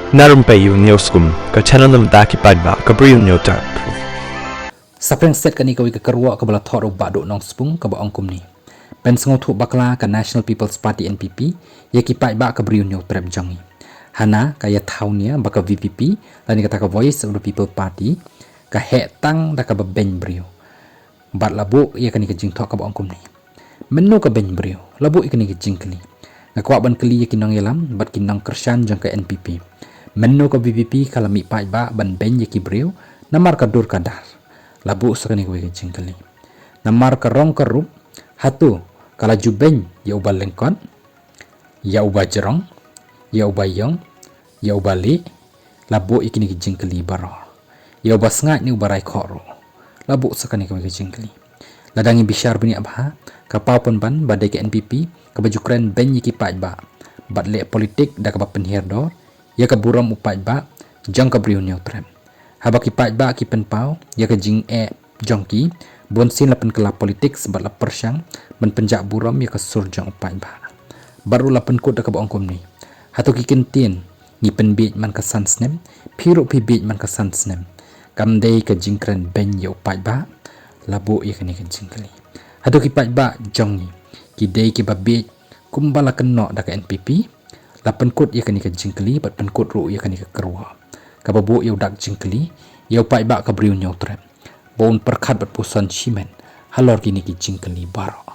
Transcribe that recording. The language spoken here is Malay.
Narum payu nioskum ka channel nam daki padba ka briu nyota. Sapreng set ka ni kawi ka karwa ka bala thoro bado nong spung ka ba angkum ni. Pen sengotu bakla ka National People's Party NPP ya ki pai ba ka briu nyo trap jangi. Hana ka ya thaunia ba ka VPP lani kata ka Voice of the People Party ka he tang da ka ba ben briu. Bat labu ya ka ni ka jing thok ka ba angkum ni. Menu ka ben briu labu ya ka ni ka jing kali. Ngakwa ban kali ya kinang yalam bat kinang kersan jang ka NPP. Menu ka VPP kala mi pai ba ban ben ya ki briu namar ka dur ka dar. Labu sakani ko jing kali. Namar ka rong ka rup hatu kala jubeng ya ubal lengkon ya ubah jerong ya ubah yong ya ubah li labu ikini jing kali baro ya ubah sengat ni ubah rai khoro labu sakani ko jing kali. Ladangi bishar bini abha ka paupon ban badai ke NPP ka baju keren ben yiki pai ba bat le politik da ka penhir do ya ka buram upai ba jang ka briu neutrem haba ki pai ba ki pen pau ya ka jing jongki bon sin lapen kala politik sebat la persyang ben penjak buram ya ka sur jang upai ba baru lapen kut da ka bongkom ni hatu ki kentin ni pen bit man ka sansnem phiru pi bit man ka sansnem kam dei ka jing kren ben ya upai ba labu ya ka ni ka jing kali hatu ki pai ba jong ni ki dei ki ba bit kumbala kenno da ka NPP lapen kut ya ka ni ka jing kali bat pen kut ru ya ka ni ka kerwa ka babu ya dak jing kali ya upai ba ka briu nyautrem bon perkhat bat pusan chimen halor kini ki jing kali baro